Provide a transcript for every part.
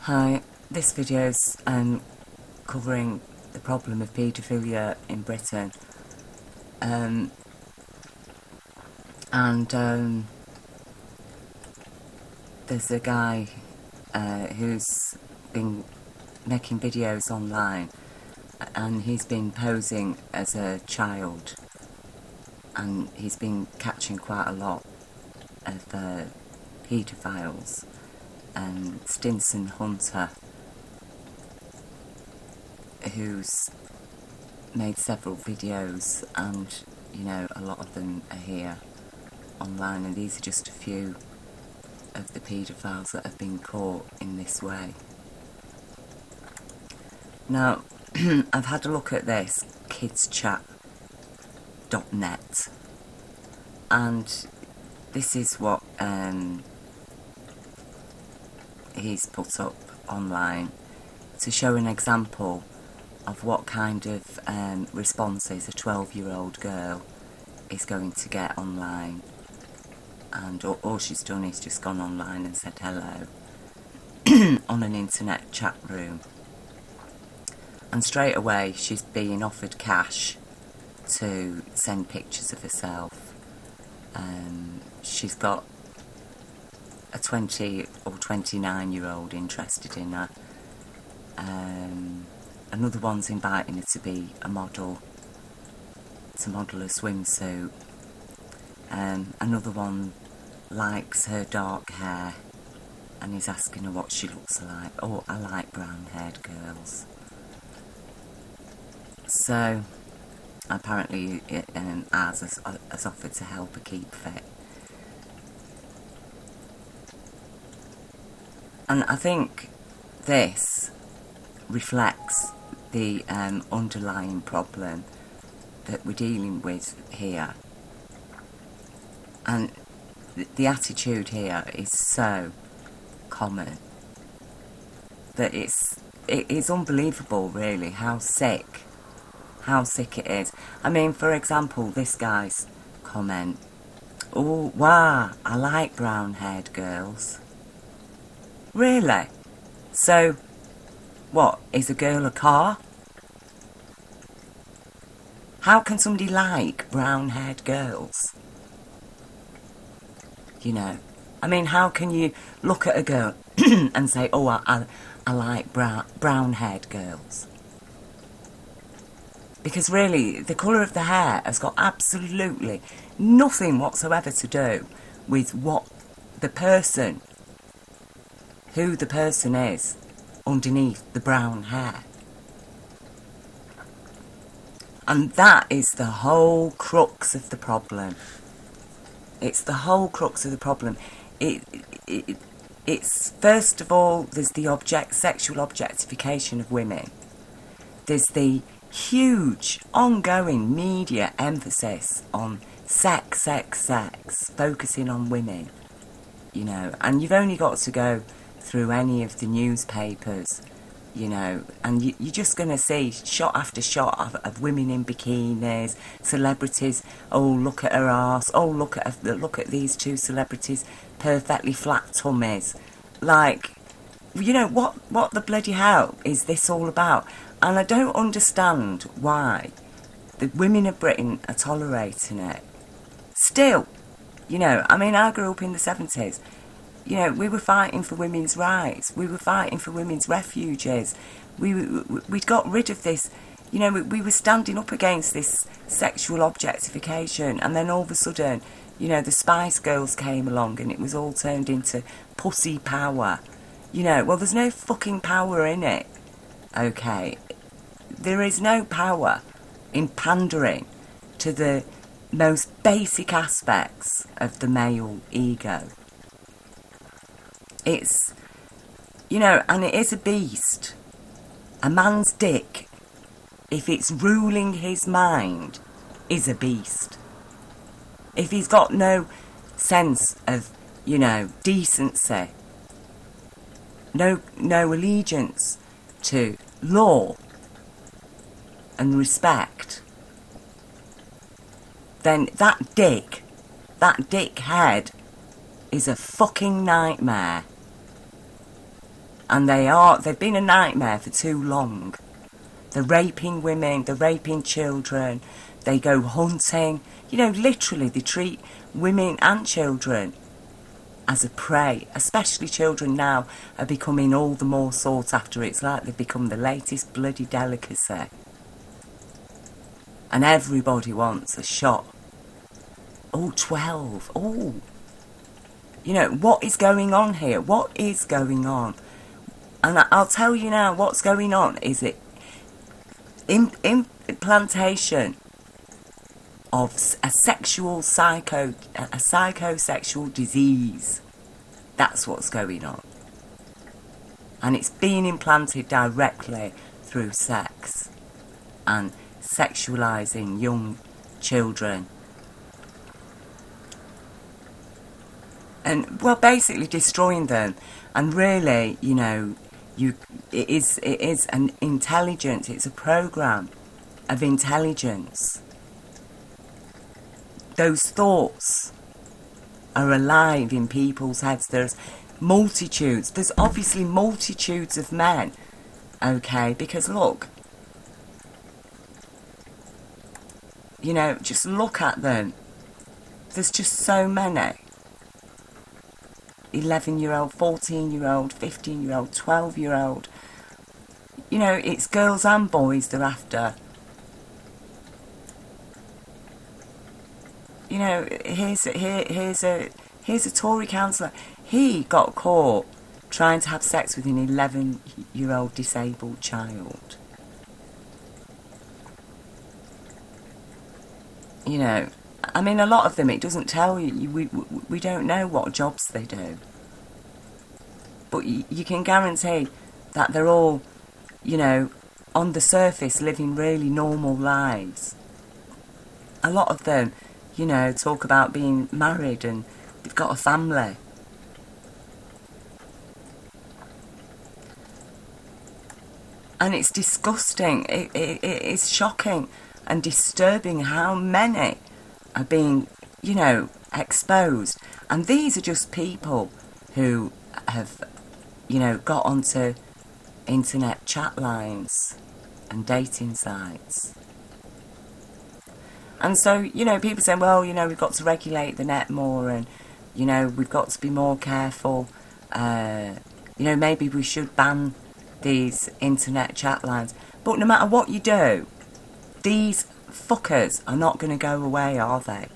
Hi, this video's covering the problem of paedophilia in Britain, and there's a guy who's been making videos online, and he's been posing as a child, and he's been catching quite a lot of paedophiles. Stinson Hunter, who's made several videos, and a lot of them are here online, and these are just a few of the paedophiles that have been caught in this way. Now, I've had a look at this kidschat.net, and this is what he's put up online to show an example of what kind of responses a 12-year-old girl is going to get online. And all she's done is just gone online and said hello on an internet chat room, and straight away she's being offered cash to send pictures of herself. She's got a 20 or 29-year-old interested in her. Another one's inviting her to be a model, to model a swimsuit. Another one likes her dark hair and is asking her what she looks like. Oh, I like brown-haired girls. So apparently Az has offered to help her keep fit. And I think this reflects the underlying problem that we're dealing with here. And the attitude here is so common that it is unbelievable, really, how sick it is. I mean, for example, this guy's comment, "Oh, wow, I like brown-haired girls." Really? So, what, is a girl a car? How can somebody like brown-haired girls? I mean, how can you look at a girl and say, "Oh, I like brown-haired girls"? Because really, the colour of the hair has got absolutely nothing whatsoever to do with who the person is underneath the brown hair. And that is the whole crux of the problem. It's the whole crux of the problem. It's first of all, there's the sexual objectification of women. There's the huge ongoing media emphasis on sex, focusing on women, and you've only got to go through any of the newspapers, and you're just going to see shot after shot of women in bikinis, celebrities. Oh, look at her arse. Oh, look at these two celebrities, perfectly flat tummies. Like, what the bloody hell is this all about? And I don't understand why the women of Britain are tolerating it. Still, I mean, I grew up in the 70s. We were fighting for women's rights. We were fighting for women's refuges. We'd got rid of this. We were standing up against this sexual objectification. And then all of a sudden, the Spice Girls came along and it was all turned into pussy power. Well, there's no fucking power in it. Okay? There is no power in pandering to the most basic aspects of the male ego. It's, and it is a beast. A man's dick, if it's ruling his mind, is a beast. If he's got no sense of, decency, no allegiance to law and respect, then that dickhead is a fucking nightmare. And they've been a nightmare for too long. They're raping women, they're raping children, they go hunting. You know, literally they treat women and children as a prey. Especially children now are becoming all the more sought after. It's like they've become the latest bloody delicacy. And everybody wants a shot. Oh, 12. Oh. You know, what is going on here? What is going on? And I'll tell you now what's going on is it implantation of a psychosexual disease. That's what's going on. And it's being implanted directly through sex and sexualizing young children. And, well, basically destroying them. And really, you know, it is an intelligence, it's a program of intelligence. Those thoughts are alive in people's heads. There's obviously multitudes of men, okay, because look, you know, just look at them. There's just so many. 11-year-old, 14-year-old, 15-year-old, 12-year-old. You know, it's girls and boys they're after. You know, here's a Tory councillor. He got caught trying to have sex with an 11-year-old disabled child. You know, I mean, a lot of them, it doesn't tell you. We don't know what jobs they do. But you can guarantee that they're all, you know, on the surface living really normal lives. A lot of them, you know, talk about being married and they've got a family. And it's disgusting. It's shocking and disturbing how many are being, you know, exposed. And these are just people who have, you know, got onto internet chat lines and dating sites. And so, you know, people say, well, you know, we've got to regulate the net more and, you know, we've got to be more careful. You know, maybe we should ban these internet chat lines. But no matter what you do, these fuckers are not going to go away, are they?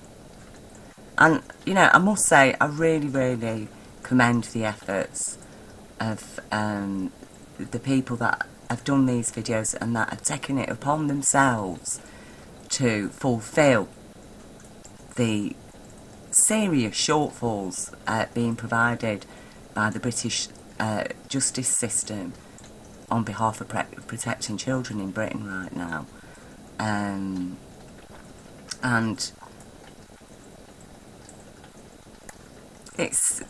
And, you know, I must say, I really, really commend the efforts of the people that have done these videos and that have taken it upon themselves to fulfil the serious shortfalls being provided by the British justice system on behalf of protecting children in Britain right now. And it's...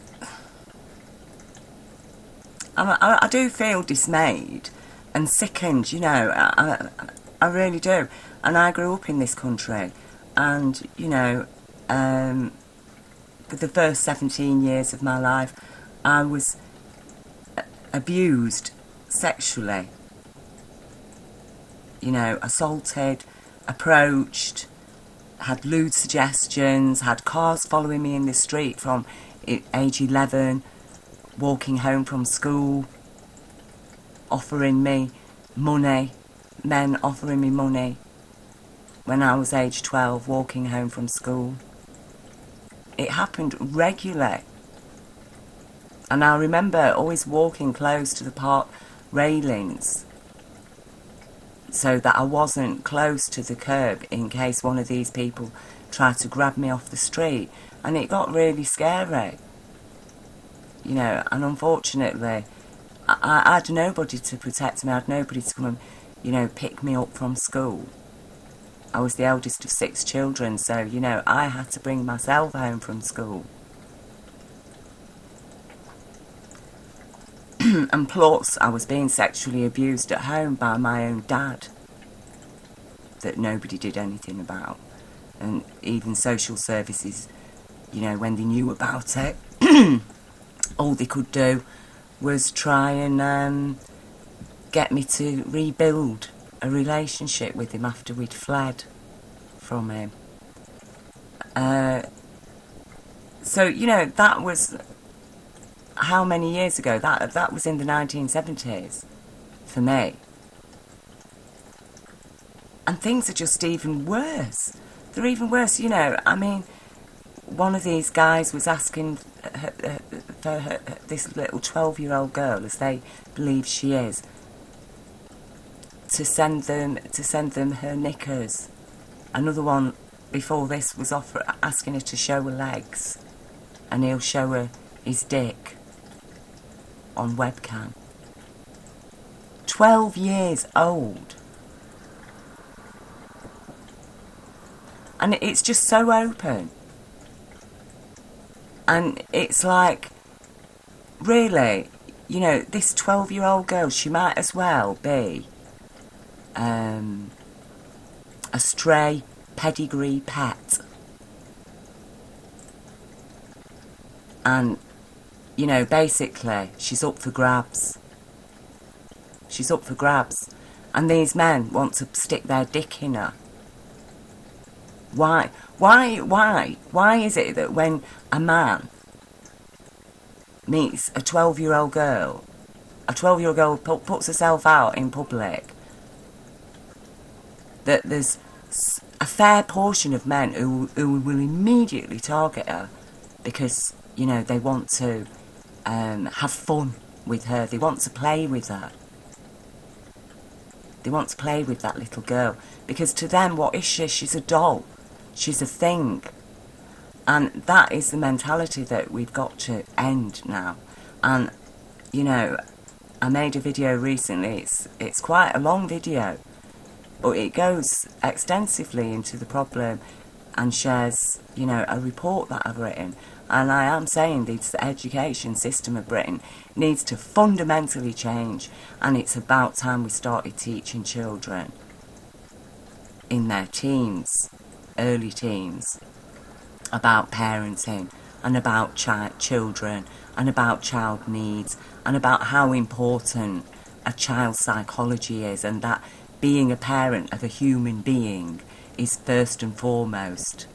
I do feel dismayed and sickened, you know, I really do. And I grew up in this country and, you know, for the first 17 years of my life I was abused sexually. You know, assaulted, approached, had lewd suggestions, had cars following me in the street from age 11, walking home from school, offering me money, men offering me money when I was age 12, walking home from school. It happened regularly. And I remember always walking close to the park railings so that I wasn't close to the curb in case one of these people tried to grab me off the street. And it got really scary. You know, and unfortunately, I had nobody to protect me. I had nobody to come and, you know, pick me up from school. I was the eldest of 6 children, so, you know, I had to bring myself home from school. And plus, I was being sexually abused at home by my own dad that nobody did anything about. And even social services, you know, when they knew about it, all they could do was try and get me to rebuild a relationship with him after we'd fled from him. So, you know, that was how many years ago? That was in the 1970s for me. And things are just even worse. They're even worse, you know. I mean, one of these guys was asking for this little 12-year-old girl, as they believe she is, to send them her knickers. Another one before this was asking her to show her legs, and he'll show her his dick on webcam. 12 years old. And it's just so open. And it's like, really, you know, this 12-year-old girl, she might as well be a stray pedigree pet. And, you know, basically, she's up for grabs. She's up for grabs. And these men want to stick their dick in her. Why is it that when a man meets a 12-year-old girl, a 12-year-old girl puts herself out in public, that there's a fair portion of men who will immediately target her because, you know, they want to have fun with her, they want to play with her. They want to play with that little girl. Because to them, what is she? She's a doll. She's a thing. And that is the mentality that we've got to end now. And, you know, I made a video recently. It's quite a long video. But it goes extensively into the problem and shares, you know, a report that I've written. And I am saying the education system of Britain needs to fundamentally change, and it's about time we started teaching children in their teens, early teens, about parenting and about children and about child needs and about how important a child's psychology is, and that being a parent of a human being is first and foremost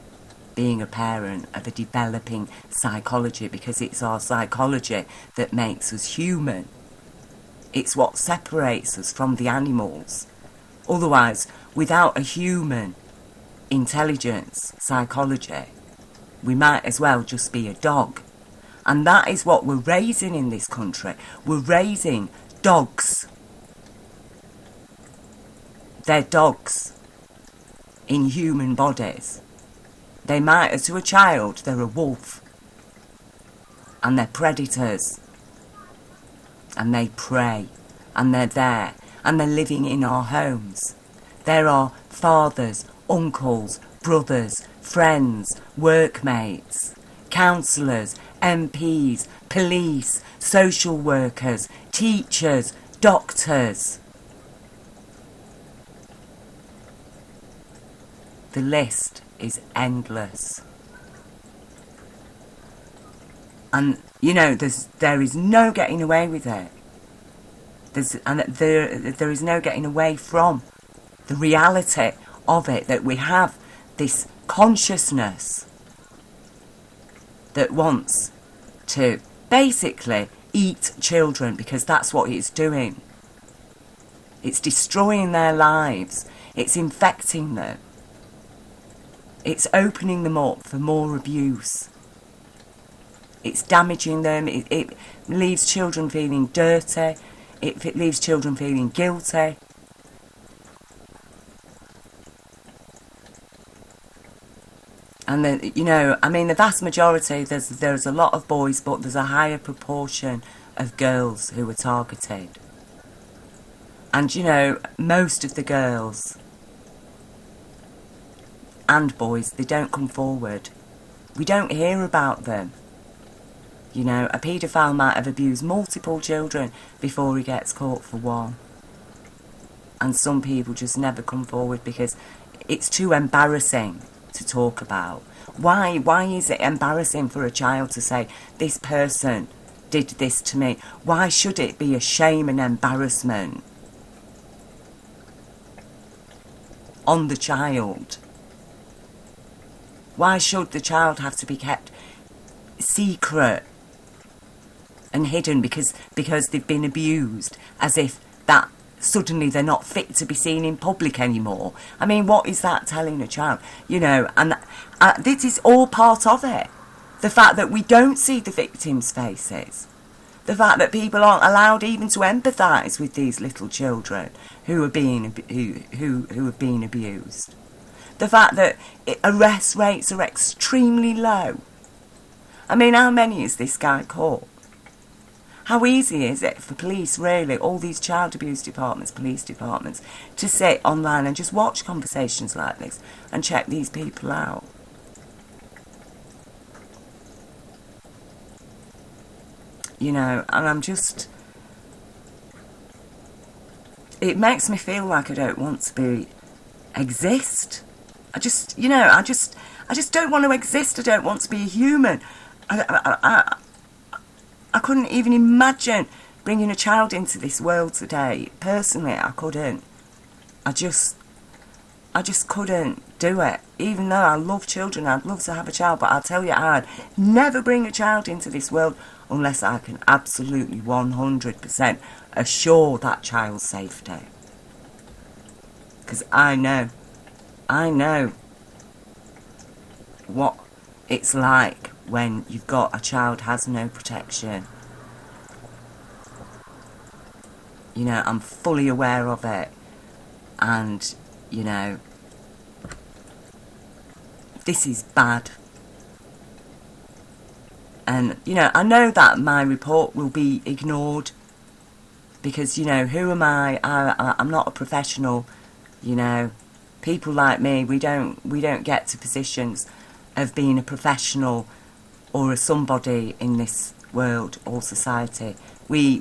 being a parent of a developing psychology, because it's our psychology that makes us human. It's what separates us from the animals. Otherwise, without a human intelligence, psychology, we might as well just be a dog. And that is what we're raising in this country. We're raising dogs. They're dogs in human bodies. They might, to a child, they're a wolf. And they're predators. And they prey. And they're there. And they're living in our homes. There are fathers, uncles, brothers, friends, workmates, counsellors, MPs, police, social workers, teachers, doctors. The list is endless. And, you know, there is no getting away with it. There is no getting away from the reality of it, that we have this consciousness that wants to basically eat children, because that's what it's doing. It's destroying their lives. It's infecting them. It's opening them up for more abuse. It's damaging them. It leaves children feeling dirty. It leaves children feeling guilty. And then, you know, I mean, the vast majority, there's a lot of boys, but there's a higher proportion of girls who are targeted. And, you know, most of the girls and boys, they don't come forward. We don't hear about them. You know, a paedophile might have abused multiple children before he gets caught for one. And some people just never come forward because it's too embarrassing to talk about. Why is it embarrassing for a child to say, this person did this to me. Why should it be a shame and embarrassment on the child? Why should the child have to be kept secret and hidden because they've been abused, as if that suddenly they're not fit to be seen in public anymore? I mean, what is that telling a child? You know, and this is all part of it. The fact that we don't see the victims' faces. The fact that people aren't allowed even to empathise with these little children who are being who have been abused. The fact that arrest rates are extremely low. I mean, how many is this guy caught? How easy is it for police, really, all these child abuse departments, police departments, to sit online and just watch conversations like this and check these people out? You know, and I'm just... It makes me feel like I don't want to exist. I just don't want to exist. I don't want to be a human. I couldn't even imagine bringing a child into this world today. Personally, I couldn't. I just couldn't do it. Even though I love children, I'd love to have a child, but I'll tell you, I'd never bring a child into this world unless I can absolutely 100% assure that child's safety. Because I know what it's like when you've got a child has no protection. You know, I'm fully aware of it. And, you know, this is bad. And, you know, I know that my report will be ignored because, you know, who am I? I'm not a professional, you know. People like me, we don't get to positions of being a professional or a somebody in this world or society. We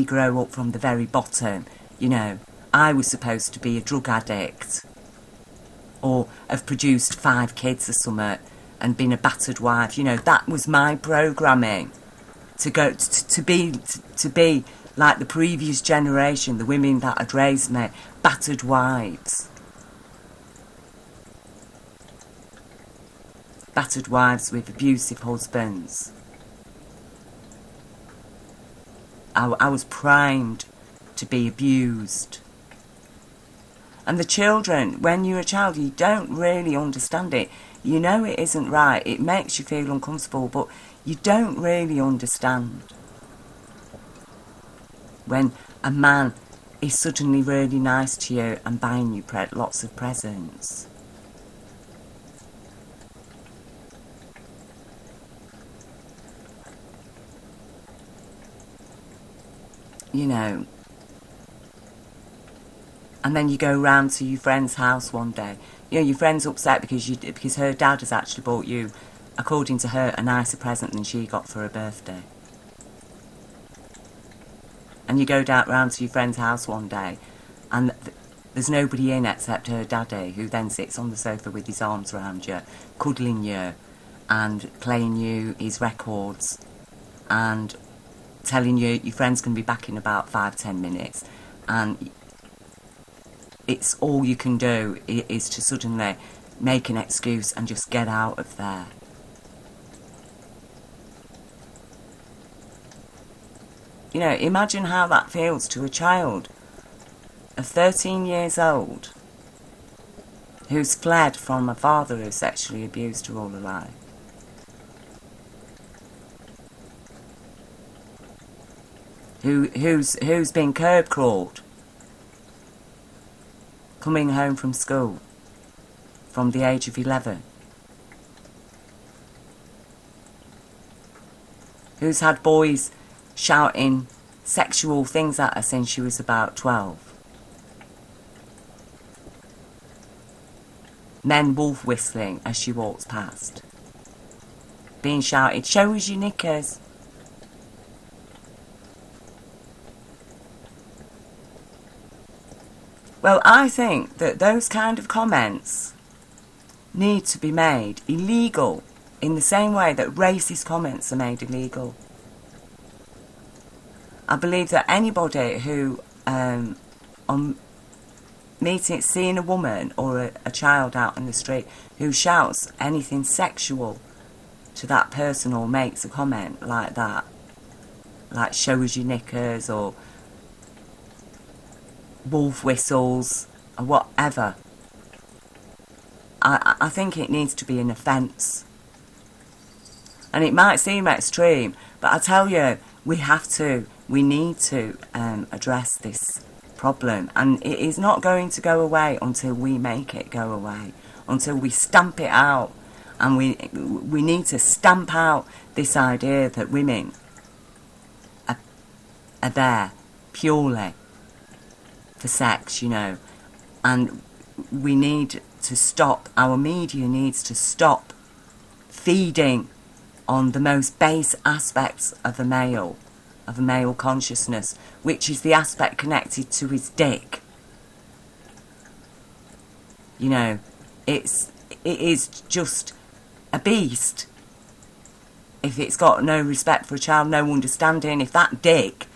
grow up from the very bottom, you know. I was supposed to be a drug addict or have produced 5 kids or something and been a battered wife. You know, that was my programming, to go to be like the previous generation, the women that had raised me, battered wives. Battered wives with abusive husbands. I was primed to be abused. And the children, when you're a child, you don't really understand it. You know it isn't right. It makes you feel uncomfortable, but you don't really understand. When a man is suddenly really nice to you and buying you lots of presents. You know, and then you go round to your friend's house one day. You know, your friend's upset because her dad has actually bought you, according to her, a nicer present than she got for her birthday. And you go round to your friend's house one day, and there's nobody in except her daddy, who then sits on the sofa with his arms around you, cuddling you, and playing you his records, and telling you your friend's going to be back in about 5-10 minutes, and it's all you can do is to suddenly make an excuse and just get out of there. You know, imagine how that feels to a child of 13 years old who's fled from a father who sexually abused her all her life. Who's been curb crawled coming home from school from the age of 11. Who's had boys shouting sexual things at her since she was about 12. Men wolf whistling as she walks past. Being shouted, "Show us your knickers." Well, I think that those kind of comments need to be made illegal in the same way that racist comments are made illegal. I believe that anybody who, on seeing a woman or a child out in the street who shouts anything sexual to that person or makes a comment like that, like shows your knickers or wolf whistles or whatever, I think it needs to be an offence. And it might seem extreme, but I tell you, we need to address this problem, and it is not going to go away until we make it go away, until we stamp it out. And we need to stamp out this idea that women are there purely for sex, you know. And we need to stop, our media needs to stop feeding on the most base aspects of a male consciousness, which is the aspect connected to his dick. You know, it is just a beast if it's got no respect for a child, no understanding. If that dick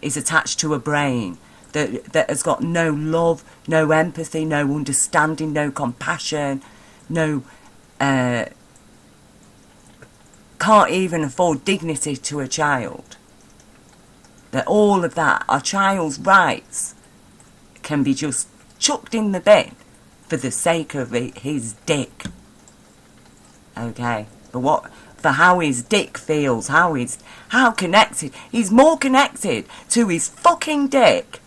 is attached to a brain that has got no love, no empathy, no understanding, no compassion, no can't even afford dignity to a child, that all of that, a child's rights, can be just chucked in the bin for the sake of his dick. Okay, for how his dick feels, how connected. He's more connected to his fucking dick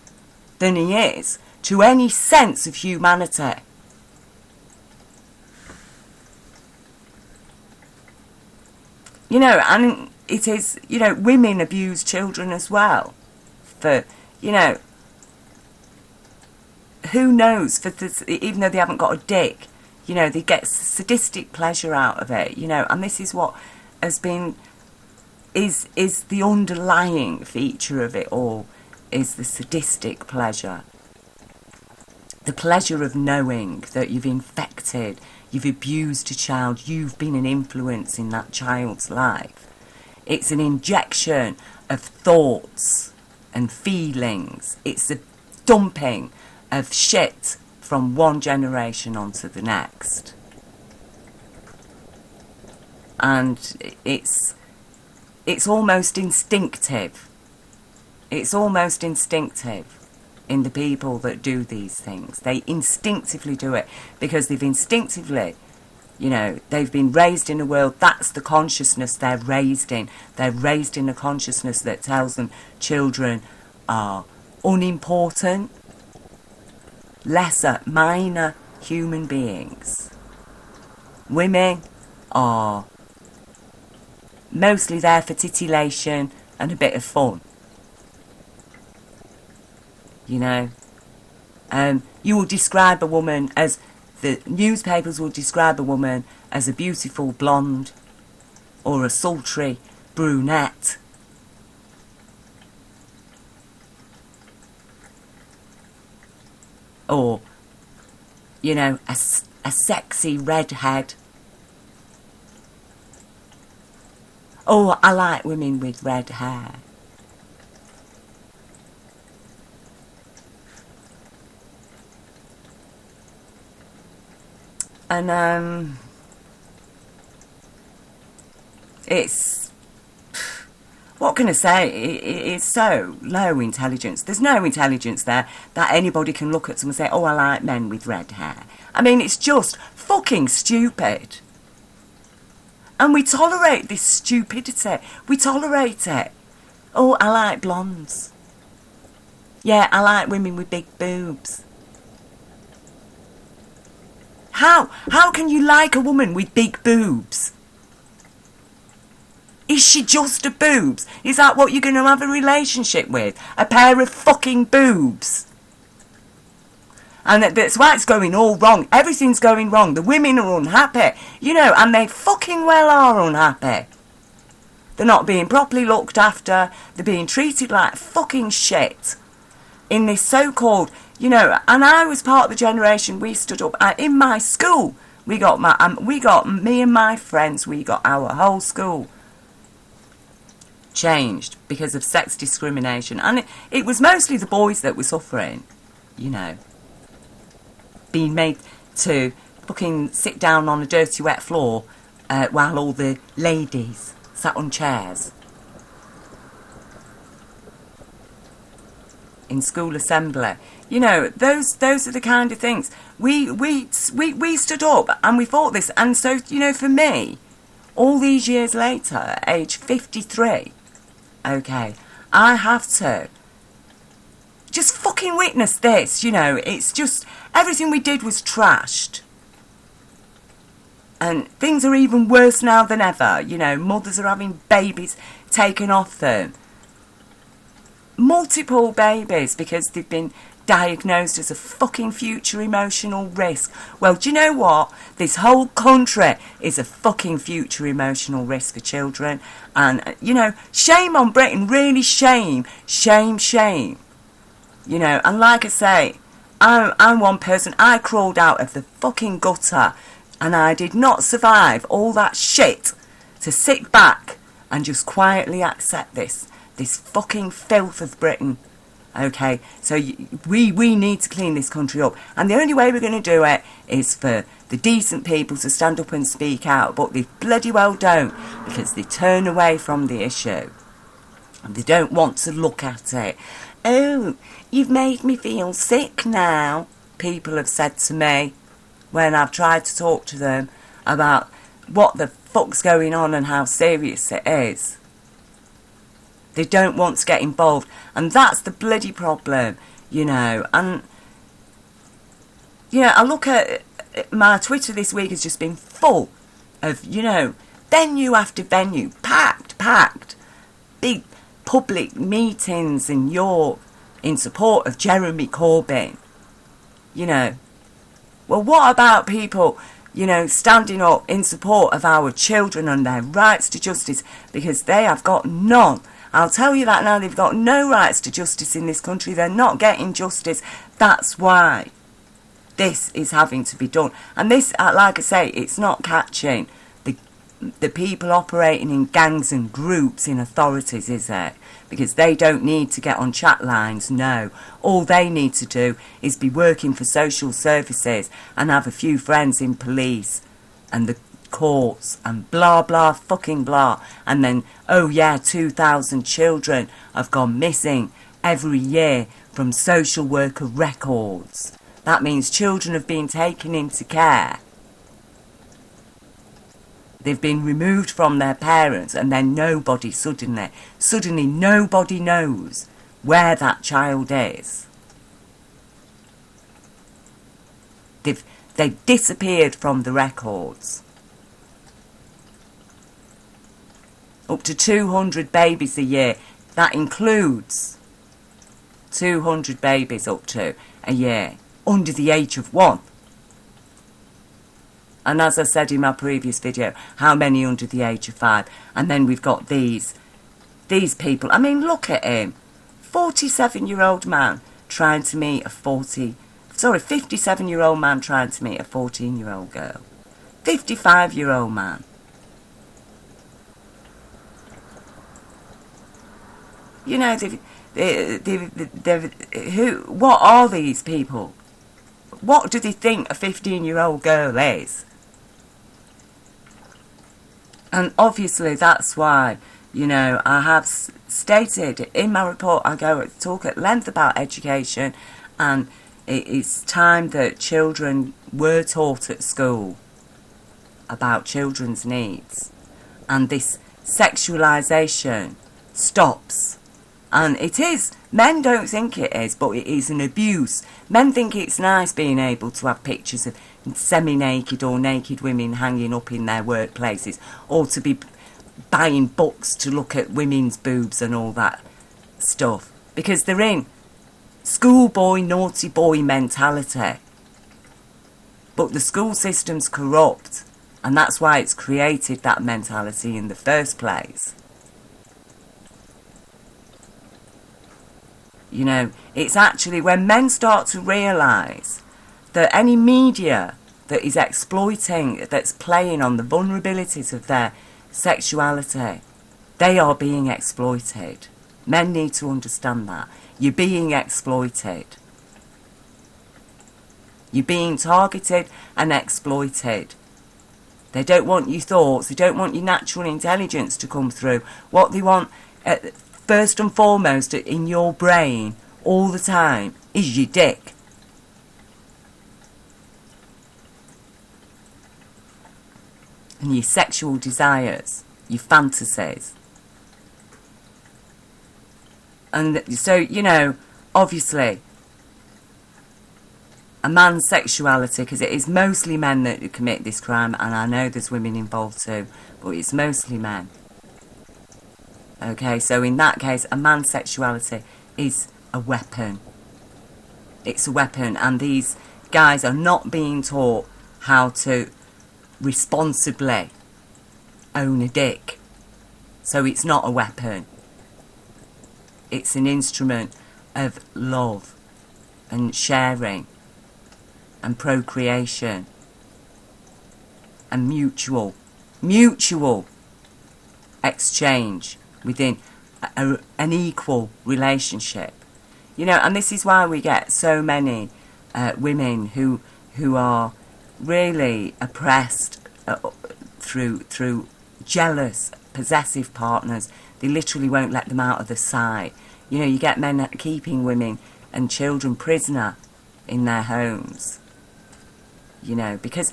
than he is to any sense of humanity. You know, and it is, you know, women abuse children as well. For, you know, who knows, even though they haven't got a dick, you know, they get sadistic pleasure out of it, you know, and this is what has been, is the underlying feature of it all, is the sadistic pleasure. The pleasure of knowing that you've infected, you've abused a child, you've been an influence in that child's life. It's an injection of thoughts and feelings. It's a dumping of shit from one generation onto the next. And it's almost instinctive. It's almost instinctive in the people that do these things. They instinctively do it because they've instinctively, you know, they've been raised in a world, that's the consciousness they're raised in. They're raised in a consciousness that tells them children are unimportant, lesser, minor human beings. Women are mostly there for titillation and a bit of fun. You know, you will describe a woman as, the newspapers will describe a woman as a beautiful blonde or a sultry brunette. Or, you know, a sexy redhead. Oh, I like women with red hair. And it's, what can I say? It's so low intelligence. There's no intelligence there that anybody can look at someone and say, oh, I like men with red hair. I mean, it's just fucking stupid. And we tolerate this stupidity. We tolerate it. Oh, I like blondes. Yeah, I like women with big boobs. How can you like a woman with big boobs? Is she just a boobs? Is that what you're going to have a relationship with? A pair of fucking boobs? And that's why it's going all wrong. Everything's going wrong. The women are unhappy. You know, and they fucking well are unhappy. They're not being properly looked after. They're being treated like fucking shit. In this so-called, you know, and I was part of the generation, we stood up, in my school, me and my friends, we got our whole school changed because of sex discrimination. And it was mostly the boys that were suffering, you know, being made to fucking sit down on a dirty wet floor while all the ladies sat on chairs in school assembly. You know, those are the kind of things. We stood up and we fought this. And so, you know, for me, all these years later, age 53, okay, I have to just fucking witness this, you know. It's just, everything we did was trashed. And things are even worse now than ever. You know, mothers are having babies taken off them. Multiple babies because they've been diagnosed as a fucking future emotional risk. Well, do you know what? This whole country is a fucking future emotional risk for children. And, you know, shame on Britain. Really shame. Shame, shame. You know, and like I say, I'm one person. I crawled out of the fucking gutter and I did not survive all that shit to sit back and just quietly accept this fucking filth of Britain. Okay, so we need to clean this country up. And the only way we're going to do it is for the decent people to stand up and speak out. But they bloody well don't, because they turn away from the issue. And they don't want to look at it. Oh, you've made me feel sick now, people have said to me when I've tried to talk to them about what the fuck's going on and how serious it is. They don't want to get involved. And that's the bloody problem, you know. And, you know, I look at my Twitter this week has just been full of, you know, venue after venue, packed. Big public meetings in York in support of Jeremy Corbyn. You know. Well, what about people, you know, standing up in support of our children and their rights to justice? Because they have got none. I'll tell you that now, they've got no rights to justice in this country. They're not getting justice. That's why this is having to be done. And this, like I say, it's not catching the people operating in gangs and groups in authorities, is it? Because they don't need to get on chat lines, no. All they need to do is be working for social services and have a few friends in police and the courts and blah blah fucking blah. And then, oh yeah, 2,000 children have gone missing every year from social worker records. That means children have been taken into care. They've been removed from their parents, and then nobody suddenly nobody knows where that child is. They've disappeared from the records. Up to 200 babies a year. That includes 200 babies up to a year under the age of 1. And as I said in my previous video, how many under the age of 5? And then we've got these people. I mean, look at him. 47-year-old man trying to meet a 57-year-old man trying to meet a 14-year-old girl. 55-year-old man. You know, what are these people? What do they think a 15-year-old girl is? And obviously that's why, you know, I have stated in my report, I talk at length about education, and it's time that children were taught at school about children's needs. And this sexualisation stops. And it is. Men don't think it is, but it is an abuse. Men think it's nice being able to have pictures of semi-naked or naked women hanging up in their workplaces, or to be buying books to look at women's boobs and all that stuff. Because they're in schoolboy, naughty boy mentality. But the school system's corrupt, and that's why it's created that mentality in the first place. You know, it's actually when men start to realise that any media that is exploiting, that's playing on the vulnerabilities of their sexuality, They are being exploited. Men need to understand that. You're being exploited. You're being targeted and exploited. They don't want your thoughts. They don't want your natural intelligence to come through. What they want, first and foremost, in your brain all the time, is your dick. And your sexual desires, your fantasies. And so, you know, obviously, a man's sexuality, because it is mostly men that commit this crime, and I know there's women involved too, but it's mostly men. Okay, so in that case, a man's sexuality is a weapon. It's a weapon, and these guys are not being taught how to responsibly own a dick. So it's not a weapon. It's an instrument of love and sharing and procreation and mutual exchange within an equal relationship. You know, and this is why we get so many women who are really oppressed through jealous, possessive partners. They literally won't let them out of the sight. You know, you get men keeping women and children prisoner in their homes. You know, because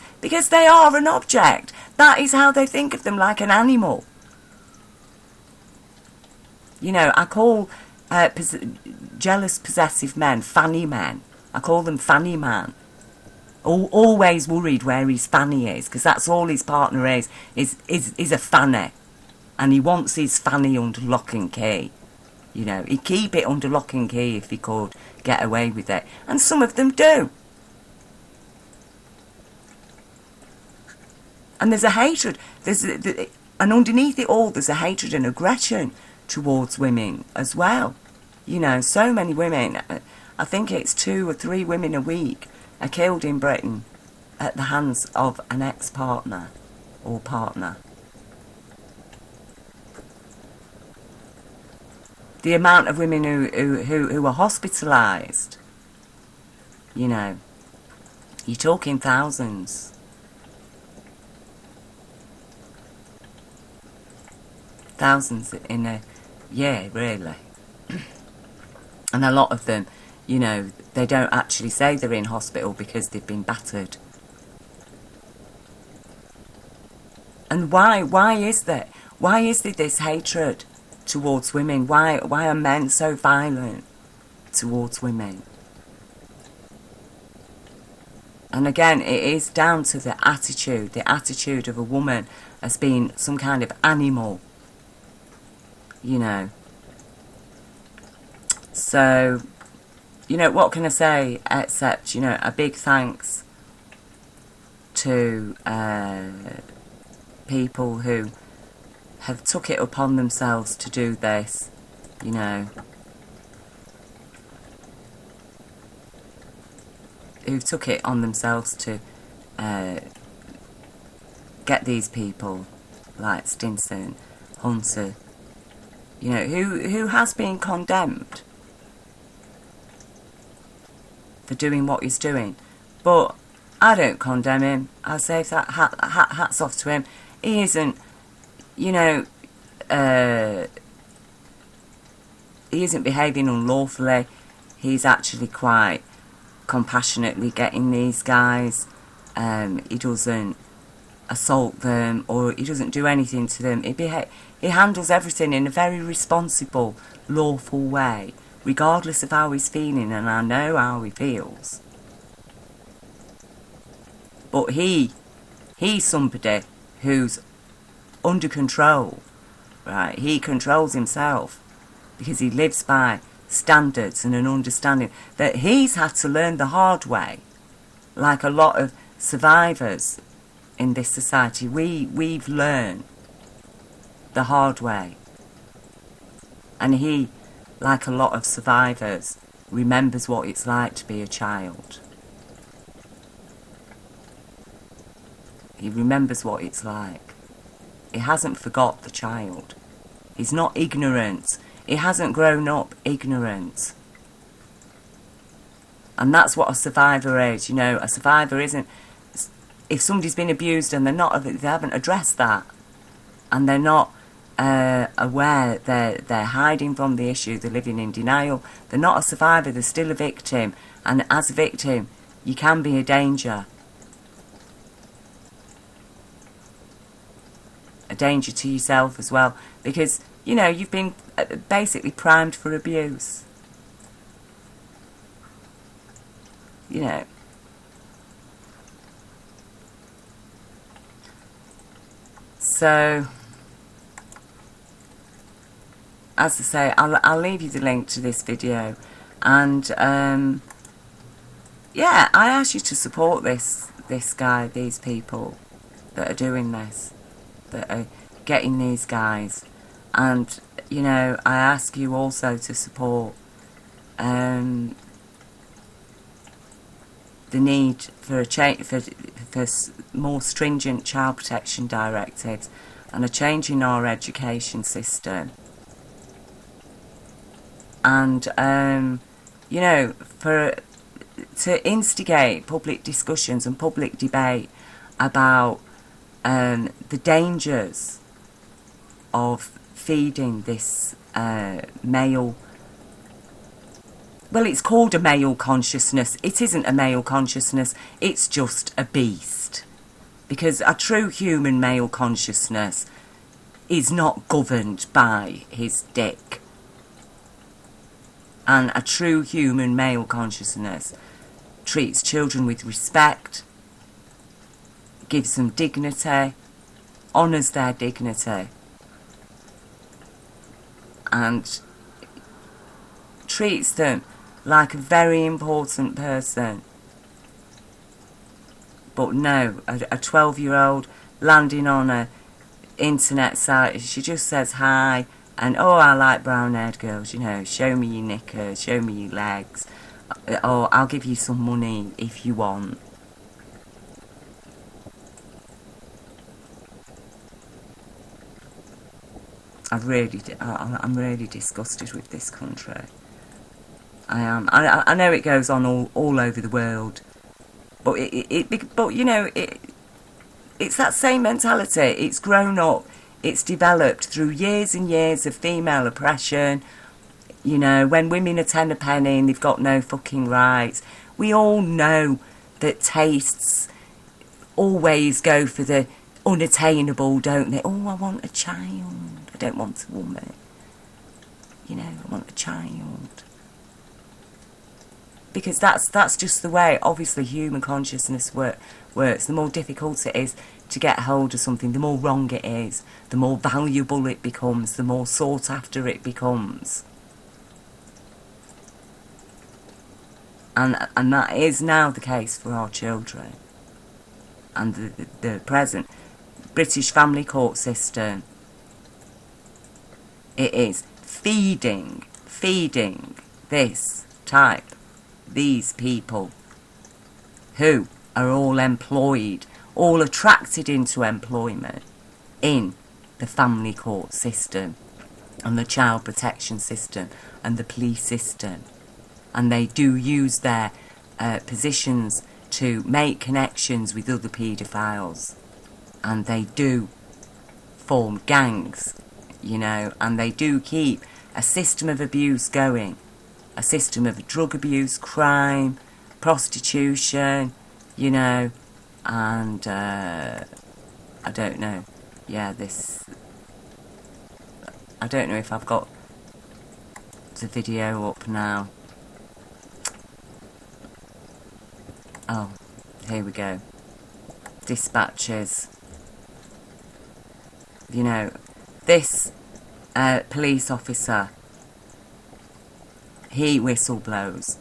they are an object. That is how they think of them, like an animal. You know, I call jealous, possessive men fanny men. I call them fanny man. Always worried where his fanny is, because that's all his partner is a fanny. And he wants his fanny under lock and key. You know, he'd keep it under lock and key if he could get away with it. And some of them do. And there's a hatred. And underneath it all, there's a hatred and aggression towards women as well. You know, so many women, I think it's 2 or 3 women a week, are killed in Britain at the hands of an ex-partner or partner. The amount of women who are hospitalised, you know, you're talking thousands. Thousands in a year, really. And a lot of them, you know, they don't actually say they're in hospital because they've been battered. And why is that? Why is there this hatred towards women? Why are men so violent towards women? And again, it is down to the attitude of a woman as being some kind of animal. You know. So, you know, what can I say except, you know, a big thanks to people who have took it upon themselves to do this, you know. Who took it on themselves to get these people like Stinson, Hunter, you know, who has been condemned for doing what he's doing. But I don't condemn him. I say that hats off to him. He isn't, you know, he isn't behaving unlawfully. He's actually quite compassionately getting these guys. He doesn't assault them, or he doesn't do anything to them. He handles everything in a very responsible, lawful way, regardless of how he's feeling, and I know how he feels. But he's somebody who's under control, right? He controls himself because he lives by standards and an understanding that he's had to learn the hard way. Like a lot of survivors in this society, we've learned the hard way. And he, like a lot of survivors, remembers what it's like to be a child. He remembers what it's like. He hasn't forgot the child. He's not ignorant. He hasn't grown up ignorant. And that's what a survivor is. You know, a survivor isn't... If somebody's been abused and they haven't addressed that, and they're not aware, they're hiding from the issue, they're living in denial, they're not a survivor, they're still a victim. And as a victim, you can be a danger. A danger to yourself as well. Because, you know, you've been basically primed for abuse. You know. So, as I say, I'll leave you the link to this video. And, yeah, I ask you to support this guy, these people that are doing this, that are getting these guys. And, you know, I ask you also to support the need for a change, for more stringent child protection directives and a change in our education system. And, you know, to instigate public discussions and public debate about the dangers of feeding this male... Well, it's called a male consciousness. It isn't a male consciousness. It's just a beast. Because a true human male consciousness is not governed by his dick. And a true human male consciousness treats children with respect, gives them dignity, honours their dignity, and treats them like a very important person. But no, a 12-year-old landing on a internet site, she just says hi, and oh, I like brown-haired girls, you know, show me your knickers, show me your legs, or I'll give you some money if you want. I'm really disgusted with this country. I am. I know it goes on all over the world, but but you know, it's that same mentality. It's grown up. It's developed through years and years of female oppression. You know, when women are 10 a penny and they've got no fucking rights. We all know that tastes always go for the unattainable, don't they? Oh, I want a child. I don't want a woman. You know, I want a child. Because that's just the way, obviously, human consciousness works. The more difficult it is to get hold of something, the more wrong it is, the more valuable it becomes, the more sought after it becomes. And that is now the case for our children. And the present British family court system, it is feeding these people who are all employed, all attracted into employment in the family court system and the child protection system and the police system. And they do use their positions to make connections with other paedophiles. And they do form gangs, you know, and they do keep a system of abuse going. A system of drug abuse, crime, prostitution, you know, and I don't know. Yeah, I don't know if I've got the video up now. Oh, here we go. Despatches. You know, this police officer, he whistleblows,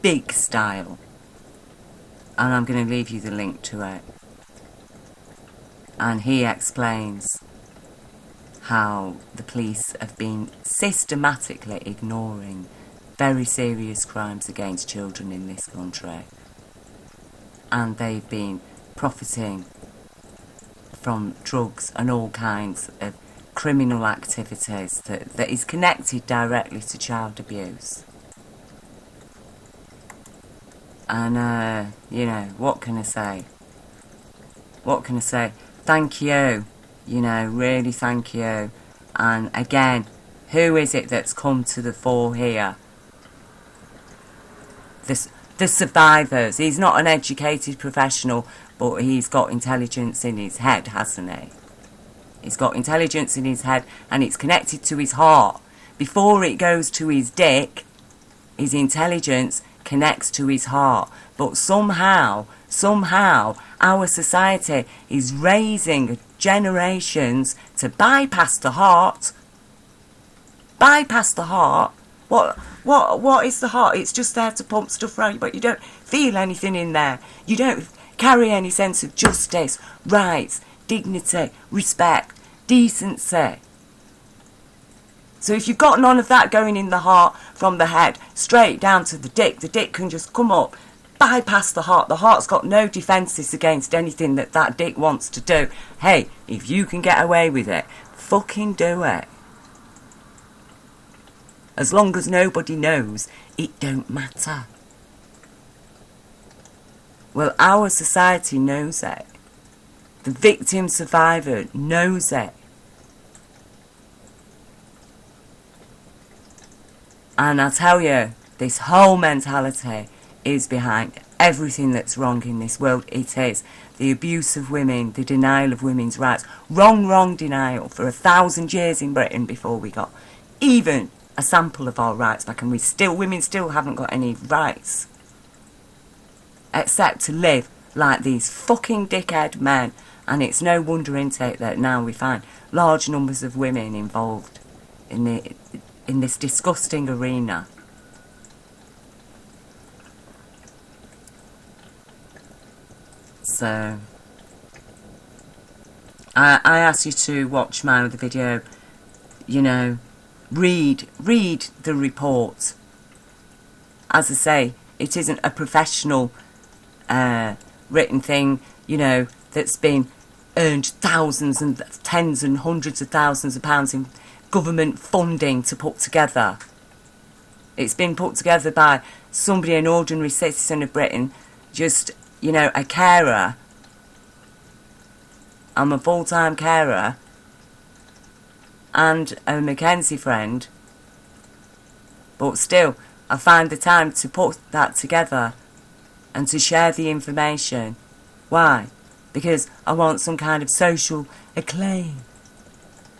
big style, and I'm going to leave you the link to it. And he explains how the police have been systematically ignoring very serious crimes against children in this country, and they've been profiting from drugs and all kinds of criminal activities that is connected directly to child abuse. And, you know, what can I say? What can I say? Thank you. You know, really thank you. And again, who is it that's come to the fore here? The survivors. He's not an educated professional, but he's got intelligence in his head, hasn't he? He's got intelligence in his head, and it's connected to his heart. Before it goes to his dick, his intelligence connects to his heart. But somehow, our society is raising generations to bypass the heart. Bypass the heart? What is the heart? It's just there to pump stuff around you, but you don't feel anything in there. You don't carry any sense of justice, rights, dignity, respect, decency. So if you've got none of that going in the heart from the head straight down to the dick can just come up, bypass the heart. The heart's got no defences against anything that dick wants to do. Hey, if you can get away with it, fucking do it. As long as nobody knows, it don't matter. Well, our society knows it. The victim survivor knows it. And I tell you, this whole mentality is behind everything that's wrong in this world. It is the abuse of women, the denial of women's rights. Wrong denial for 1,000 years in Britain before we got even a sample of our rights back, and women still haven't got any rights. Except to live like these fucking dickhead men. And it's no wonder, isn't it, that now we find large numbers of women involved in this disgusting arena. So, I ask you to watch my other video, you know, read the report. As I say, it isn't a professional written thing, you know, that's been earned thousands and tens and hundreds of thousands of pounds in government funding to put together. It's been put together by somebody, an ordinary citizen of Britain, just, you know, a carer. I'm a full-time carer and a Mackenzie friend, but still I find the time to put that together and to share the information. Why? Because I want some kind of social acclaim.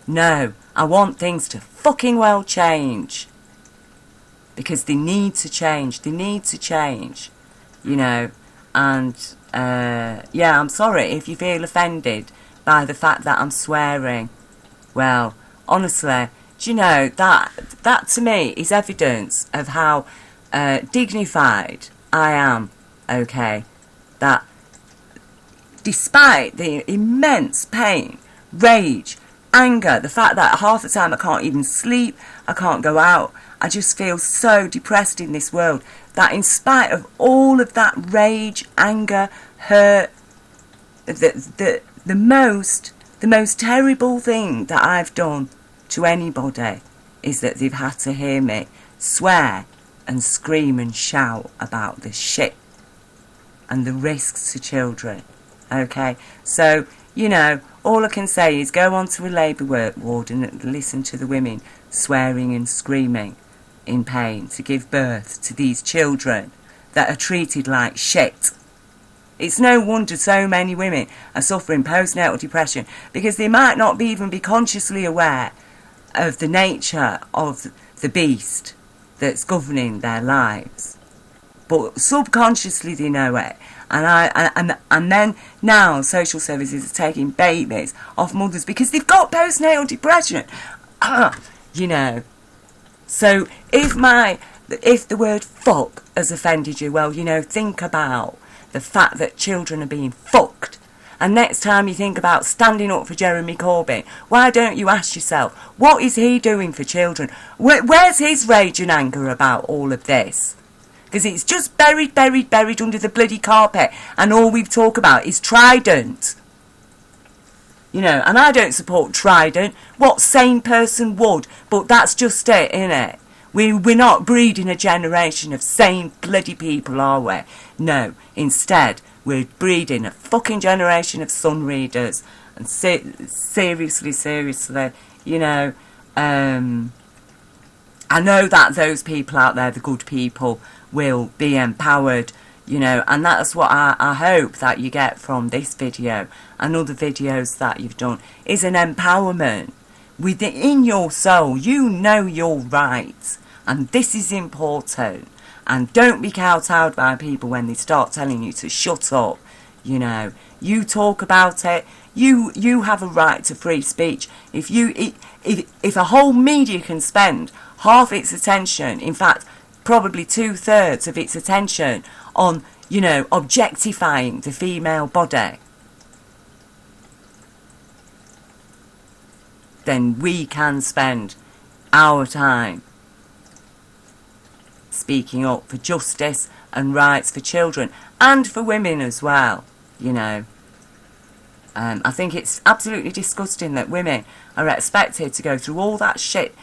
No, I want things to fucking well change. Because they need to change. They need to change. You know, and yeah, I'm sorry if you feel offended by the fact that I'm swearing. Well, honestly, do you know, that to me is evidence of how dignified I am, okay? That despite the immense pain, rage, anger, the fact that half the time I can't even sleep, I can't go out, I just feel so depressed in this world, that in spite of all of that rage, anger, hurt, the most terrible thing that I've done to anybody is that they've had to hear me swear and scream and shout about this shit and the risks to children. Okay, so, you know, all I can say is go onto a labour ward and listen to the women swearing and screaming in pain to give birth to these children that are treated like shit. It's no wonder so many women are suffering postnatal depression, because they might not even be consciously aware of the nature of the beast that's governing their lives. But subconsciously they know it. And then now social services are taking babies off mothers because they've got postnatal depression. You know. So if the word fuck has offended you, well, you know, think about the fact that children are being fucked. And next time you think about standing up for Jeremy Corbyn, why don't you ask yourself, what is he doing for children? Where's his rage and anger about all of this? Because it's just buried under the bloody carpet, and all we talk about is Trident. You know, and I don't support Trident. What sane person would? But that's just it, innit? We're not breeding a generation of sane bloody people, are we? No. Instead, we're breeding a fucking generation of sun readers. And seriously, you know, I know that those people out there, the good people, will be empowered, you know, and that's what I hope that you get from this video and other videos that you've done, is an empowerment. Within your soul, you know your rights, and this is important. And don't be kowtowed by people when they start telling you to shut up, you know. You talk about it. You have a right to free speech. If a whole media can spend half its attention, in fact, probably 2/3 of its attention on, you know, objectifying the female body, then we can spend our time speaking up for justice and rights for children and for women as well, you know. I think it's absolutely disgusting that women are expected to go through all that shit,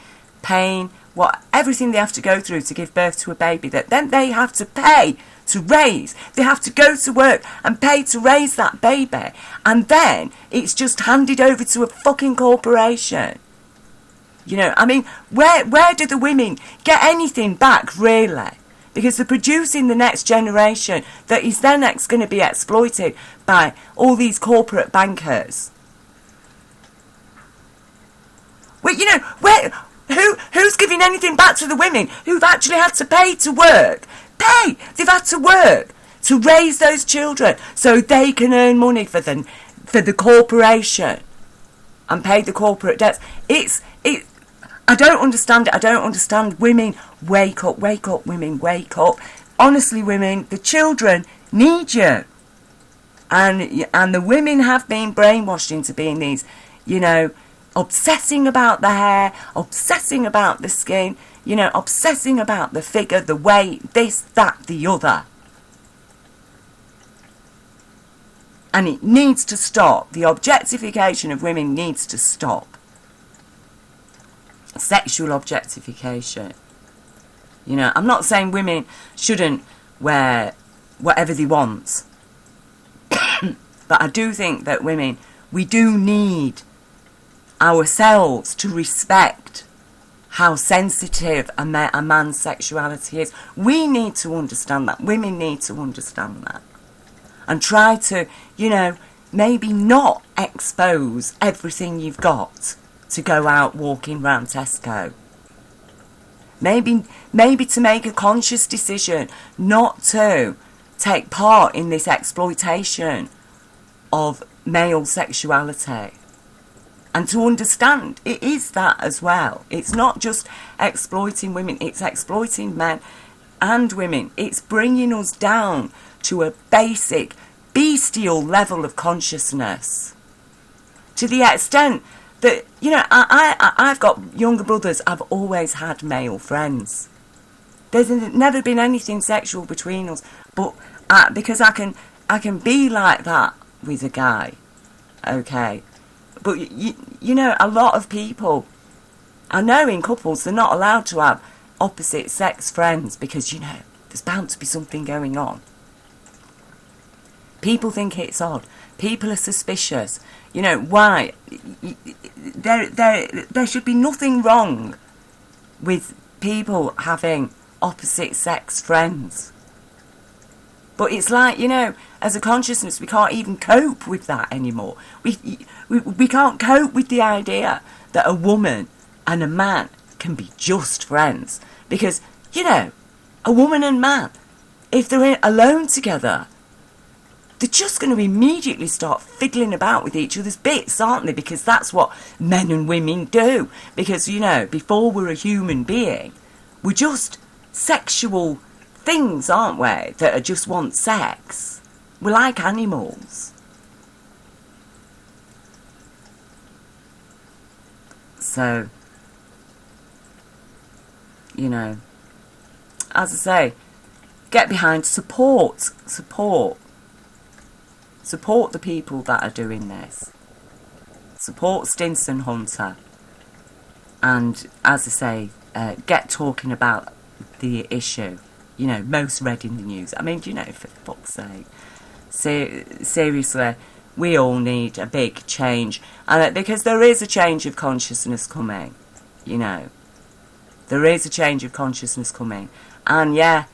pain, everything they have to go through to give birth to a baby that then they have to pay to raise. They have to go to work and pay to raise that baby. And then it's just handed over to a fucking corporation. You know, I mean, where do the women get anything back, really? Because they're producing the next generation that is then going to be exploited by all these corporate bankers. Well, you know, who's giving anything back to the women who've actually had to pay to work? They've had to work to raise those children so they can earn money for the corporation and pay the corporate debts. I don't understand it. I don't understand. Women, wake up, women, wake up. Honestly, women, the children need you. And the women have been brainwashed into being these, you know, obsessing about the hair, obsessing about the skin, you know, obsessing about the figure, the weight, this, that, the other. And it needs to stop. The objectification of women needs to stop. Sexual objectification. You know, I'm not saying women shouldn't wear whatever they want. But I do think that women, we do need ourselves to respect how sensitive a man's sexuality is. We need to understand that. Women need to understand that. And try to, you know, maybe not expose everything you've got to go out walking round Tesco. Maybe to make a conscious decision not to take part in this exploitation of male sexuality. And to understand it is that as well. It's not just exploiting women, it's exploiting men and women. It's bringing us down to a basic bestial level of consciousness. To the extent that, you know, I've got younger brothers. I've always had male friends. There's never been anything sexual between us, but because I can be like that with a guy, okay. But you know, a lot of people, I know in couples, they're not allowed to have opposite sex friends because, you know, there's bound to be something going on. People think it's odd. People are suspicious. You know, why? There should be nothing wrong with people having opposite sex friends. But it's like, you know, as a consciousness, we can't even cope with that anymore. We can't cope with the idea that a woman and a man can be just friends. Because, you know, a woman and man, if they're alone together, they're just going to immediately start fiddling about with each other's bits, aren't they? Because that's what men and women do. Because, you know, before we're a human being, we're just sexual things, aren't we? That just want sex. We're like animals. So, you know, as I say, get behind, support the people that are doing this. support Stinson Hunter, and as I say, get talking about the issue. You know, most read in the news. I mean, do you know, for fuck's sake. Seriously, we all need a big change. And because there is a change of consciousness coming, you know. There is a change of consciousness coming. And yeah,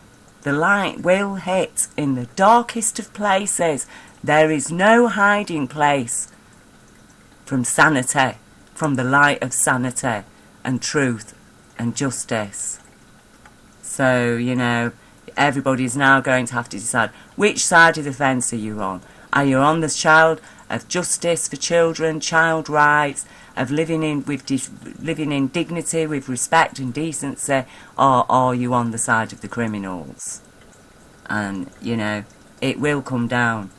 the light will hit in the darkest of places. There is no hiding place from sanity, from the light of sanity and truth and justice. So, you know, everybody's now going to have to decide which side of the fence are you on. Are you on the child of justice for children, child rights, of living in dignity, with respect and decency, or are you on the side of the criminals? And, you know, it will come down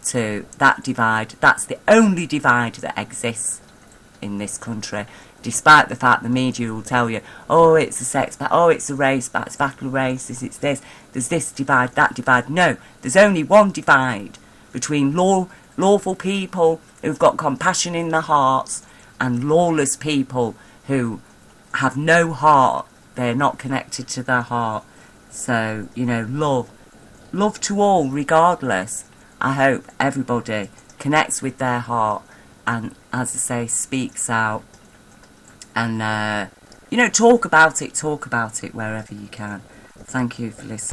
to that divide. That's the only divide that exists in this country, despite the fact the media will tell you, oh, it's a sex battle, oh, it's a race battle, it's battle of races, it's this, there's this divide, that divide. No, there's only one divide between lawful people who've got compassion in their hearts and lawless people who have no heart. They're not connected to their heart. So, you know, love to all regardless. I hope everybody connects with their heart and, as I say, speaks out. And, you know, talk about it wherever you can. Thank you for listening.